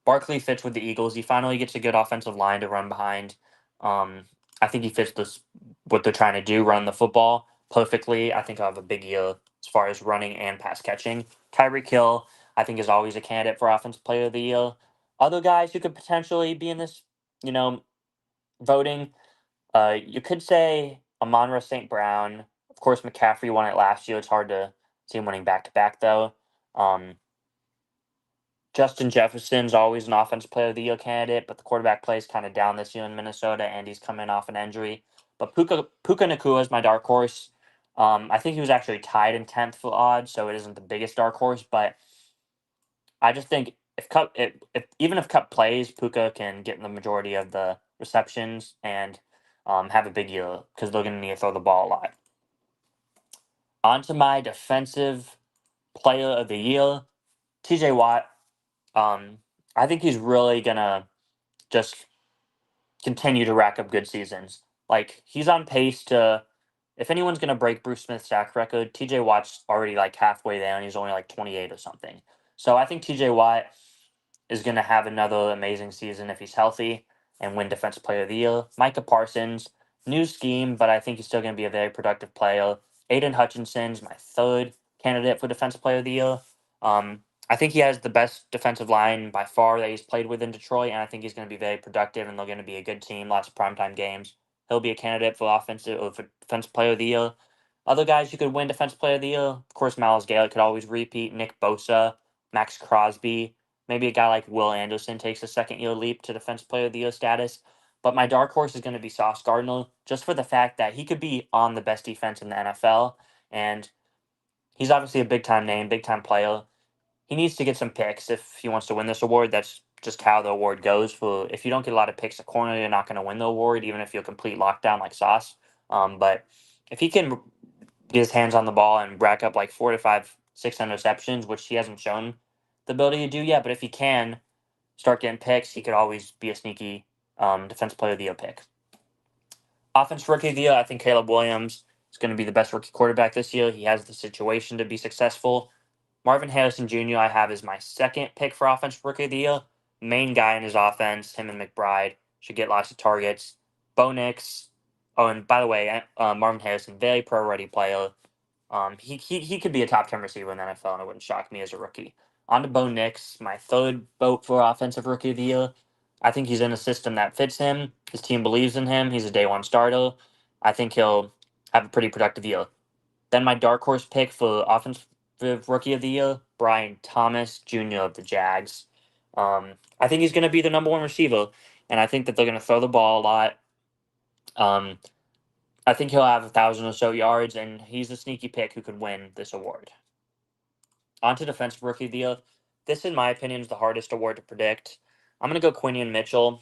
Barkley fits with the Eagles. He finally gets a good offensive line to run behind. I think he fits what they're trying to do, run the football perfectly. I think I'll have a big year as far as running and pass catching. Tyreek Hill, I think, is always a candidate for Offensive Player of the Year. Other guys who could potentially be in this, voting, you could say Amon-Ra St. Brown. Of course, McCaffrey won it last year. It's hard to see him winning back-to-back, though. Justin Jefferson's always an Offensive Player of the Year candidate, but the quarterback play is kind of down this year in Minnesota, and he's coming off an injury. But Puka Nacua is my dark horse. I think he was actually tied in 10th for odds, so it isn't the biggest dark horse, but I just think even if Cup plays, Puka can get in the majority of the receptions and have a big year because they're going to need to throw the ball a lot. On to my defensive Player of the Year, TJ Watt. I think he's really gonna just continue to rack up good seasons. Like he's on pace to, if anyone's gonna break Bruce Smith's sack record, TJ Watt's already like halfway there, and he's only like 28 or something. So I think TJ Watt is gonna have another amazing season if he's healthy and win Defensive Player of the Year. Micah Parsons, new scheme, but I think he's still gonna be a very productive player. Aiden Hutchinson's my third candidate for Defensive Player of the Year. I think he has the best defensive line by far that he's played with in Detroit, and I think he's going to be very productive, and they're going to be a good team, lots of primetime games. He'll be a candidate for offensive or for Defensive Player of the Year. Other guys who could win Defensive Player of the Year, of course, Miles Garrett could always repeat. Nick Bosa, Max Crosby, maybe a guy like Will Anderson takes a second-year leap to Defensive Player of the Year status. But my dark horse is going to be Sauce Gardner, just for the fact that he could be on the best defense in the NFL, and he's obviously a big-time name, big-time player. He needs to get some picks if he wants to win this award. That's just how the award goes. For if you don't get a lot of picks at corner, you're not going to win the award, even if you're complete lockdown like Sauce. But if he can get his hands on the ball and rack up like 4 to 5, 6 interceptions, which he hasn't shown the ability to do yet, but if he can start getting picks, he could always be a sneaky defensive player of the year pick. Offensive rookie of the year, I think Caleb Williams is going to be the best rookie quarterback this year. He has the situation to be successful. Marvin Harrison Jr. I have as my second pick for Offensive Rookie of the Year. Main guy in his offense, him and McBride should get lots of targets. Bo Nix. Oh, and by the way, Marvin Harrison, very pro-ready player. He could be a top 10 receiver in the NFL, and it wouldn't shock me as a rookie. On to Bo Nix, my third vote for Offensive Rookie of the Year. I think he's in a system that fits him. His team believes in him. He's a day one starter. I think he'll have a pretty productive year. Then my dark horse pick for Offensive Rookie of the Year, Brian Thomas Jr. of the Jags. I think he's going to be the number one receiver, and I think that they're going to throw the ball a lot. I think he'll have 1,000 or so yards, and he's a sneaky pick who could win this award. On to Defensive Rookie of the Year. This, in my opinion, is the hardest award to predict. I'm going to go Quinion Mitchell.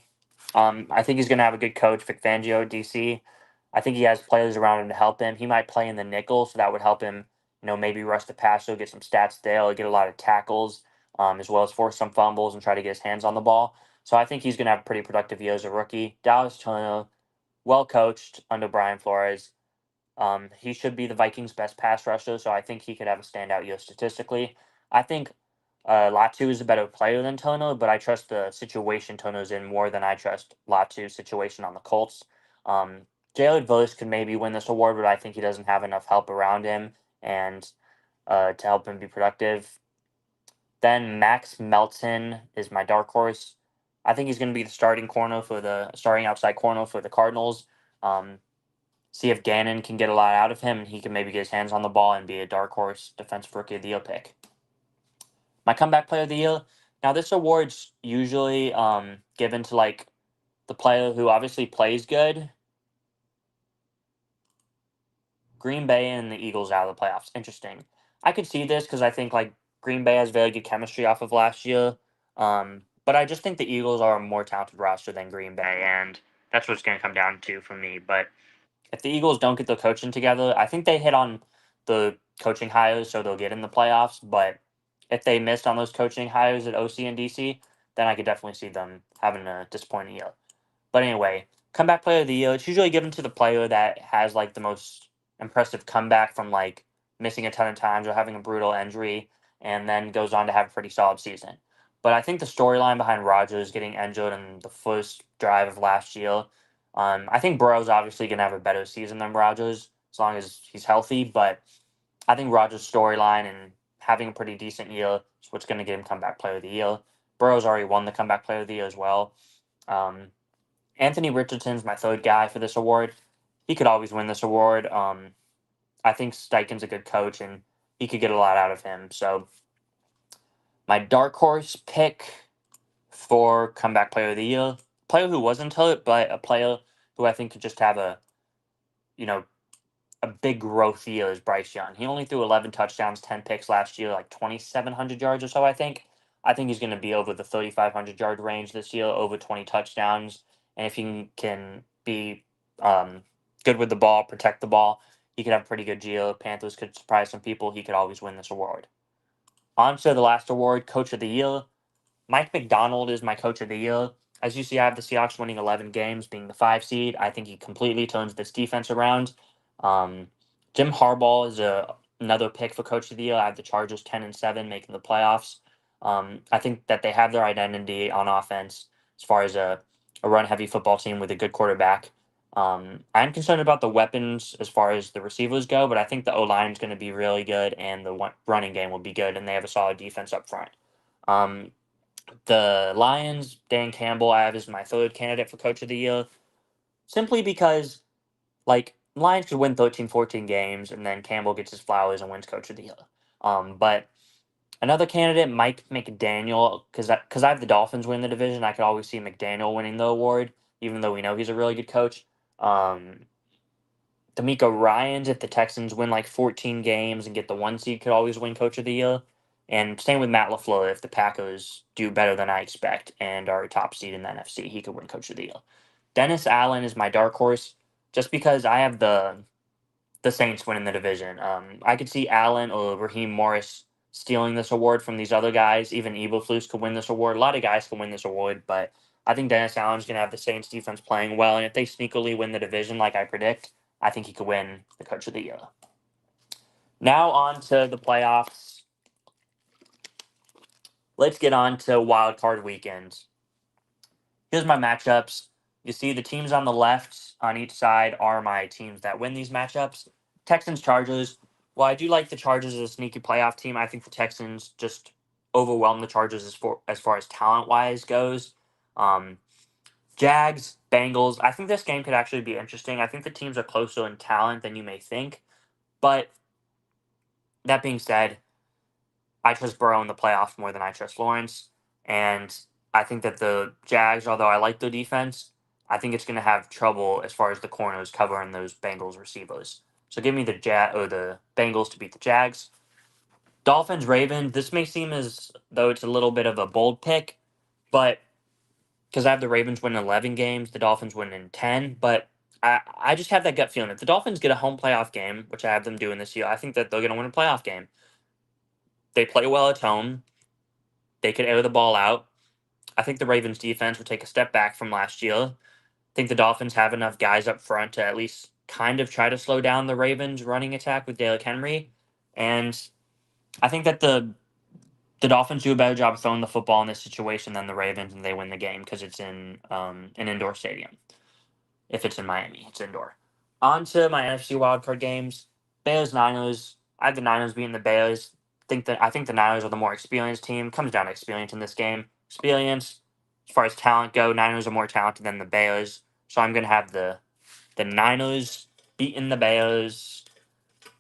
I think he's going to have a good coach, Vic Fangio at DC. I think he has players around him to help him. He might play in the nickel, so that would help him, maybe rush the passer, get some stats there, get a lot of tackles, as well as force some fumbles and try to get his hands on the ball. So I think he's going to have a pretty productive year as a rookie. Dallas Turner, well coached under Brian Flores. He should be the Vikings' best pass rusher, so I think he could have a standout year statistically. I think Latu is a better player than Turner, but I trust the situation Turner's in more than I trust Latu's situation on the Colts. Jalen Verse could maybe win this award, but I think he doesn't have enough help around him and to help him be productive. Then Max Melton is my dark horse. I think he's going to be the starting outside corner for the Cardinals. See if Gannon can get a lot out of him, and he can maybe get his hands on the ball and be a dark horse defensive rookie of the year pick. My comeback player of the year. Now, this award's usually given to like the player who obviously plays good. Green Bay and the Eagles out of the playoffs. Interesting. I could see this because I think like Green Bay has very good chemistry off of last year. But I just think the Eagles are a more talented roster than Green Bay, and that's what it's going to come down to for me. But if the Eagles don't get their coaching together, I think they hit on the coaching hires, so they'll get in the playoffs. But if they missed on those coaching hires at OC and DC, then I could definitely see them having a disappointing year. But anyway, comeback player of the year, it's usually given to the player that has like the most impressive comeback from like missing a ton of times or having a brutal injury and then goes on to have a pretty solid season. But I think the storyline behind Rodgers getting injured in the first drive of last year, I think Burrow's obviously going to have a better season than Rodgers as long as he's healthy. But I think Rodgers' storyline and having a pretty decent year is what's going to get him comeback player of the year. Burrow's already won the comeback player of the year as well. Anthony Richardson's my third guy for this award. He could always win this award. I think Steichen's a good coach, and he could get a lot out of him. So my dark horse pick for comeback player of the year, player who wasn't hurt, but a player who I think could just have a big growth year is Bryce Young. He only threw 11 touchdowns, 10 picks last year, like 2,700 yards or so, I think. I think he's going to be over the 3,500-yard range this year, over 20 touchdowns. And if he can be good with the ball, protect the ball, he could have a pretty good year. Panthers could surprise some people. He could always win this award. On to the last award, Coach of the Year. Mike McDonald is my Coach of the Year. As you see, I have the Seahawks winning 11 games, being the 5 seed. I think he completely turns this defense around. Um, Jim Harbaugh is another pick for Coach of the Year. I have the Chargers 10-7, making the playoffs. I think that they have their identity on offense as far as a run-heavy football team with a good quarterback. I'm concerned about the weapons as far as the receivers go, but I think the O-line is going to be really good and the running game will be good, and they have a solid defense up front. The Lions, Dan Campbell, I have as my third candidate for Coach of the Year, simply because, like, Lions could win 13, 14 games, and then Campbell gets his flowers and wins Coach of the Year. But another candidate, Mike McDaniel, because I have the Dolphins win the division, I could always see McDaniel winning the award, even though we know he's a really good coach. D'Amico Ryans, if the Texans win like 14 games and get the 1 seed, could always win Coach of the Year. And same with Matt LaFleur. If the Packers do better than I expect and are a top seed in the NFC, he could win Coach of the Year. Dennis Allen is my dark horse, just because I have the Saints winning the division. I could see Allen or Raheem Morris stealing this award from these other guys. Even Eberflus could win this award. A lot of guys can win this award, but I think Dennis Allen's going to have the Saints defense playing well. And if they sneakily win the division like I predict, I think he could win the Coach of the Year. Now on to the playoffs. Let's get on to wild card weekend. Here's my matchups. You see the teams on the left on each side are my teams that win these matchups. Texans, Chargers. Well, I do like the Chargers as a sneaky playoff team. I think the Texans just overwhelm the Chargers as far as talent-wise goes. Jags, Bengals. I think this game could actually be interesting. I think the teams are closer in talent than you may think. But that being said, I trust Burrow in the playoffs more than I trust Lawrence. And I think that the Jags, although I like their defense, I think it's going to have trouble as far as the corners covering those Bengals receivers. So give me the Bengals to beat the Jags. Dolphins, Ravens. This may seem as though it's a little bit of a bold pick, but because I have the Ravens winning 11 games, the Dolphins winning 10. But I just have that gut feeling. If the Dolphins get a home playoff game, which I have them doing this year, I think that they're going to win a playoff game. They play well at home. They could air the ball out. I think the Ravens defense will take a step back from last year. I think the Dolphins have enough guys up front to at least kind of try to slow down the Ravens running attack with Derrick Henry. And I think that the Dolphins do a better job of throwing the football in this situation than the Ravens, and they win the game because it's in an indoor stadium. If it's in Miami, it's indoor. On to my NFC wildcard games. Bears, Niners. I have the Niners beating the Bears. I think the Niners are the more experienced team. Comes down to experience in this game. Experience, as far as talent go, Niners are more talented than the Bears. So I'm gonna have the Niners beating the Bears.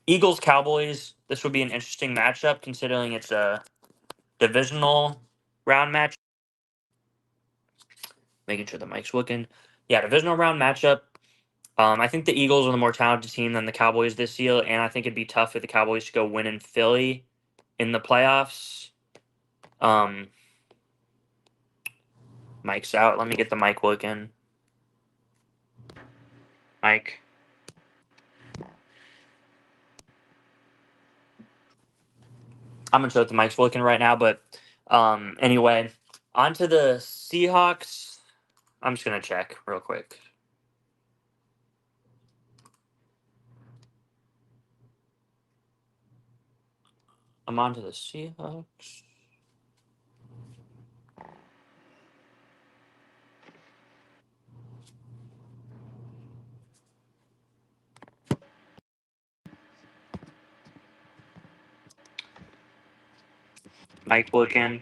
Eagles, Cowboys. This would be an interesting matchup considering it's a divisional round match. Making sure the mic's working. Yeah, divisional round matchup. I think the Eagles are the more talented team than the Cowboys this year, and I think it'd be tough for the Cowboys to go win in Philly in the playoffs. Mic's out. Let me get the mic working. Mike. I'm not sure if the mic's working right now, but anyway, on to the Seahawks. I'm just going to check real quick. I'm on to the Seahawks. Mic working.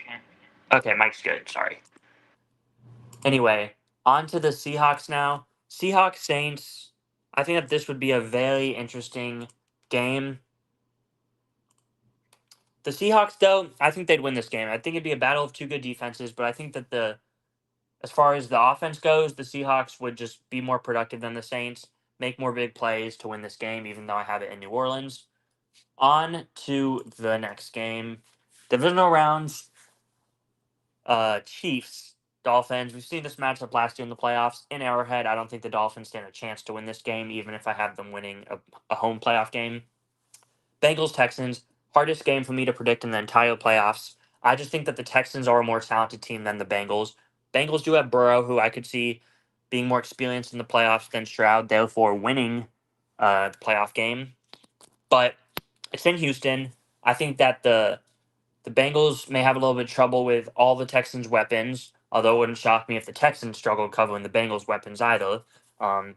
Okay, mic's good. Sorry. Anyway, on to the Seahawks now. Seahawks Saints. I think that this would be a very interesting game. The Seahawks, though, I think they'd win this game. I think it'd be a battle of two good defenses, but I think that as far as the offense goes, the Seahawks would just be more productive than the Saints, make more big plays to win this game, even though I have it in New Orleans. On to the next game. Divisional rounds, Chiefs, Dolphins. We've seen this matchup last year in the playoffs. In Arrowhead, I don't think the Dolphins stand a chance to win this game, even if I have them winning a home playoff game. Bengals, Texans. hardest game for me to predict in the entire playoffs. I just think that the Texans are a more talented team than the Bengals. Bengals do have Burrow, who I could see being more experienced in the playoffs than Stroud, therefore winning a playoff game. But it's in Houston. I think that the Bengals may have a little bit of trouble with all the Texans' weapons, although it wouldn't shock me if the Texans struggled covering the Bengals' weapons either. Um,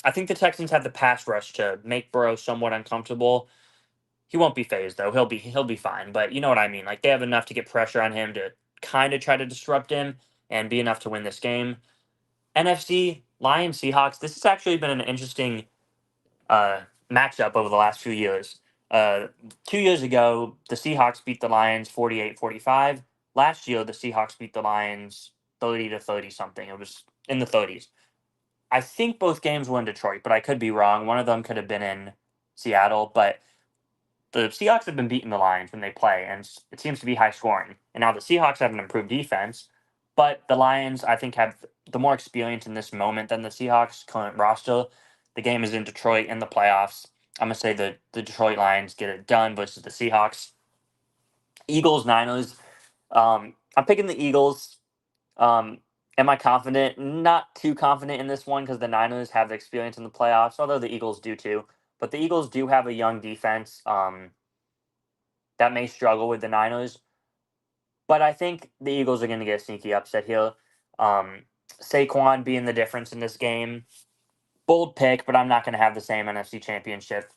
I think the Texans have the pass rush to make Burrow somewhat uncomfortable. He won't be phased though. He'll be fine. But you know what I mean. Like they have enough to get pressure on him to kind of try to disrupt him and be enough to win this game. NFC Lions Seahawks. This has actually been an interesting uh, matchup over the last few years. 2 years ago, the Seahawks beat the Lions 48-45. Last year, the Seahawks beat the Lions 30-30 something. It was in the 30s. I think both games were in Detroit, but I could be wrong. One of them could have been in Seattle, but the Seahawks have been beating the Lions when they play, and it seems to be high scoring. And now the Seahawks have an improved defense, but the Lions, I think, have the more experience in this moment than the Seahawks' current roster. The game is in Detroit in the playoffs. I'm going to say the Detroit Lions get it done versus the Seahawks. Eagles, Niners. I'm picking the Eagles. Am I confident? Not too confident in this one because the Niners have the experience in the playoffs, although the Eagles do too. But the Eagles do have a young defense that may struggle with the Niners. But I think the Eagles are going to get a sneaky upset here. Saquon being the difference in this game. Bold pick, but I'm not going to have the same NFC championship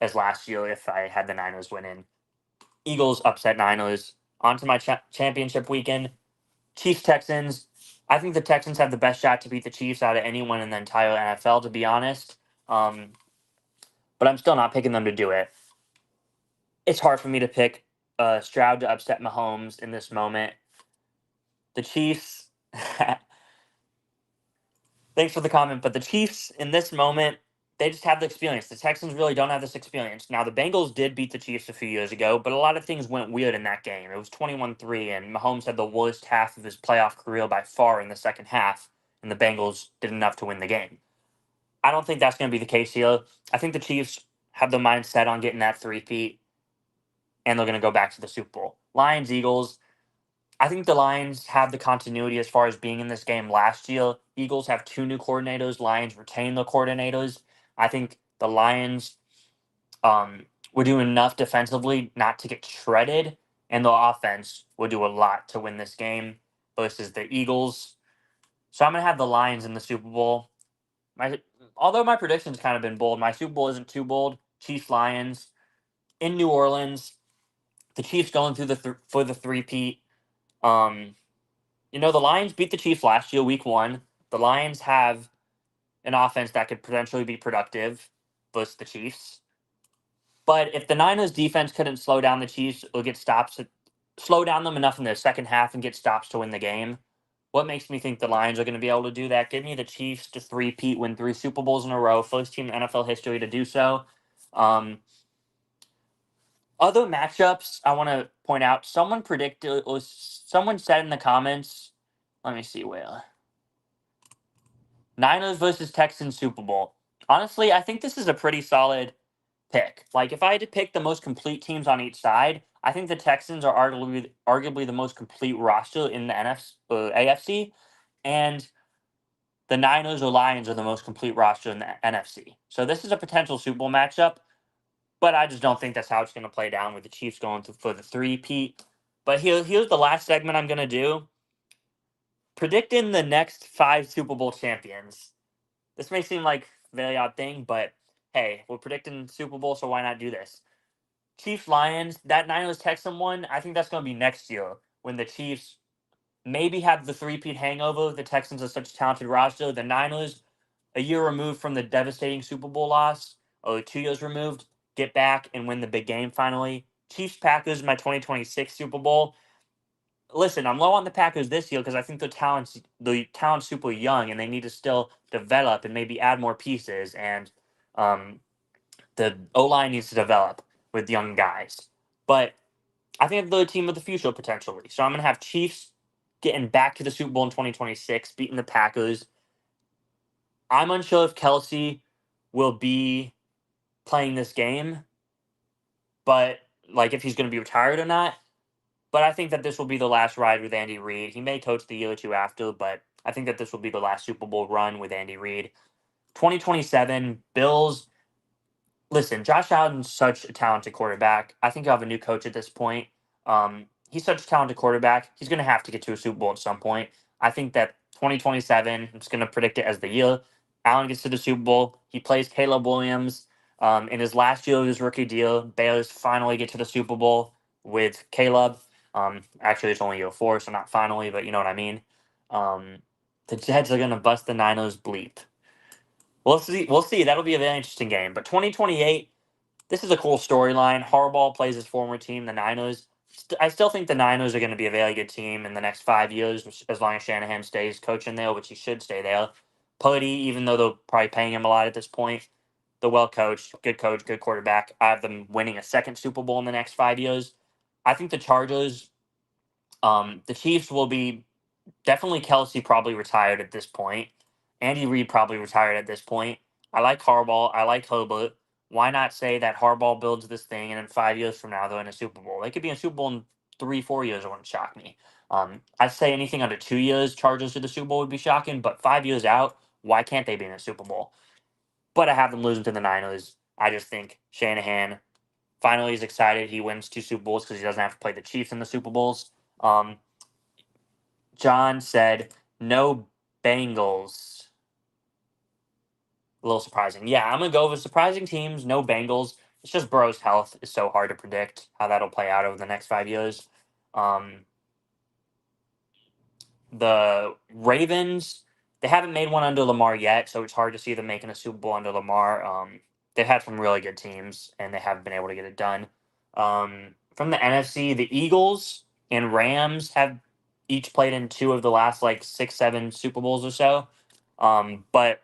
as last year if I had the Niners win in. Eagles upset Niners. On to my championship weekend. Chiefs Texans. I think the Texans have the best shot to beat the Chiefs out of anyone in the entire NFL, to be honest. But I'm still not picking them to do it. It's hard for me to pick Stroud to upset Mahomes in this moment. The Chiefs. Thanks for the comment, but the Chiefs in this moment, they just have the experience. The Texans really don't have this experience. Now, the Bengals did beat the Chiefs a few years ago, but a lot of things went weird in that game. It was 21-3, and Mahomes had the worst half of his playoff career by far in the second half, and the Bengals did enough to win the game. I don't think that's going to be the case here. I think the Chiefs have the mindset on getting that three-peat, and they're going to go back to the Super Bowl. Lions, Eagles. I think the Lions have the continuity as far as being in this game last year. Eagles have two new coordinators. Lions retain the coordinators. I think the Lions were doing enough defensively not to get shredded, and the offense will do a lot to win this game versus the Eagles. So I'm going to have the Lions in the Super Bowl. Although my prediction's kind of been bold, my Super Bowl isn't too bold. Chiefs, Lions in New Orleans. The Chiefs going through for the three-peat. The Lions beat the Chiefs last year, week 1. The Lions have an offense that could potentially be productive versus the Chiefs. But if the Niners defense couldn't slow down the Chiefs or get stops, slow down them enough in the second half and get stops to win the game, what makes me think the Lions are going to be able to do that? Give me the Chiefs to three-peat, win 3 Super Bowls in a row, first team in NFL history to do so. Other matchups I want to point out, someone predicted, or someone said in the comments, let me see where. Niners versus Texans Super Bowl. Honestly, I think this is a pretty solid pick. Like, if I had to pick the most complete teams on each side, I think the Texans are arguably the most complete roster in the AFC, and the Niners or Lions are the most complete roster in the NFC. So this is a potential Super Bowl matchup, but I just don't think that's how it's going to play down with the Chiefs going for the three-peat. But here's the last segment I'm going to do. Predicting the next 5 Super Bowl champions. This may seem like a very odd thing, but hey, we're predicting Super Bowl, so why not do this? Chiefs Lions, that Niners Texan one, I think that's going to be next year when the Chiefs maybe have the three-peat hangover. The Texans are such a talented roster. The Niners, a year removed from the devastating Super Bowl loss, or 2 years removed, get back and win the big game finally. Chiefs Packers, my 2026 Super Bowl. Listen, I'm low on the Packers this year because I think the talent's super young and they need to still develop and maybe add more pieces. And the O-line needs to develop with young guys. But I think they're the team of the future potentially. So I'm going to have Chiefs getting back to the Super Bowl in 2026, beating the Packers. I'm unsure if Kelsey will be playing this game, but like if he's going to be retired or not. But I think that this will be the last ride with Andy Reid. He may coach the year or two after, but I think that this will be the last Super Bowl run with Andy Reid. 2027, Bills. Listen, Josh Allen's such a talented quarterback. I think you have a new coach at this point. He's such a talented quarterback. He's going to have to get to a Super Bowl at some point. I think that 2027, I'm just going to predict it as the year. Allen gets to the Super Bowl. He plays Caleb Williams. In his last year of his rookie deal, Bears finally get to the Super Bowl with Caleb. Actually, it's only year 4, so not finally, but you know what I mean. Um, the Jets are going to bust the Niners bleep. We'll see. We'll see. That'll be a very interesting game. But 2028, this is a cool storyline. Harbaugh plays his former team, the Niners. I still think the Niners are going to be a very good team in the next 5 years, as long as Shanahan stays coaching there, which he should stay there. Purdy, even though they're probably paying him a lot at this point, they're well coached, good quarterback. I have them winning a second Super Bowl in the next 5 years. I think the Chargers, the Chiefs will be definitely Kelsey probably retired at this point. Andy Reid probably retired at this point. I like Harbaugh. I like Herbert. Why not say that Harbaugh builds this thing and in 5 years from now they're in a Super Bowl? They could be in a Super Bowl in 3, 4 years. It wouldn't shock me. I'd say anything under 2 years, Chargers to the Super Bowl would be shocking. But 5 years out, why can't they be in a Super Bowl? But I have them losing to the Niners. I just think Shanahan finally is excited. He wins 2 Super Bowls because he doesn't have to play the Chiefs in the Super Bowls. John said, no Bengals. A little surprising. Yeah, I'm going to go with surprising teams, no Bengals. It's just Burrow's health is so hard to predict how that'll play out over the next 5 years. Um, the Ravens, they haven't made one under Lamar yet, so it's hard to see them making a Super Bowl under Lamar. They've had some really good teams, and they haven't been able to get it done. From the NFC, the Eagles and Rams have each played in 2 of the last like 6, 7 Super Bowls or so. But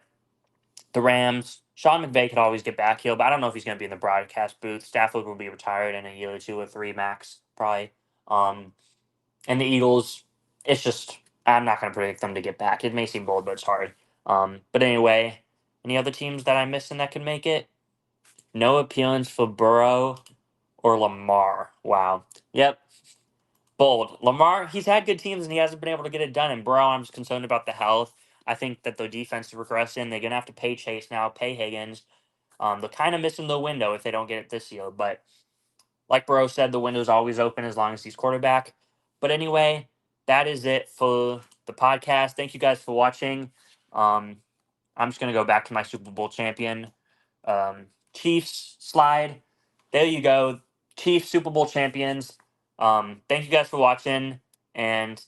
the Rams, Sean McVay could always get back here, but I don't know if he's going to be in the broadcast booth. Stafford will be retired in a year or 2 or 3 max, probably. And the Eagles, it's just, I'm not going to predict them to get back. It may seem bold, but it's hard. But anyway, any other teams that I'm missing that can make it? No appearance for Burrow or Lamar. Wow. Yep. Bold. Lamar, he's had good teams and he hasn't been able to get it done. And Burrow, I'm just concerned about the health. I think that their defense is regressing. They're going to have to pay Chase now, pay Higgins. They're kind of missing the window if they don't get it this year. But like Burrow said, the window's always open as long as he's quarterback. But anyway, that is it for the podcast. Thank you guys for watching. I'm just going to go back to my Super Bowl champion Chiefs slide. There you go. Chiefs Super Bowl champions. Thank you guys for watching, and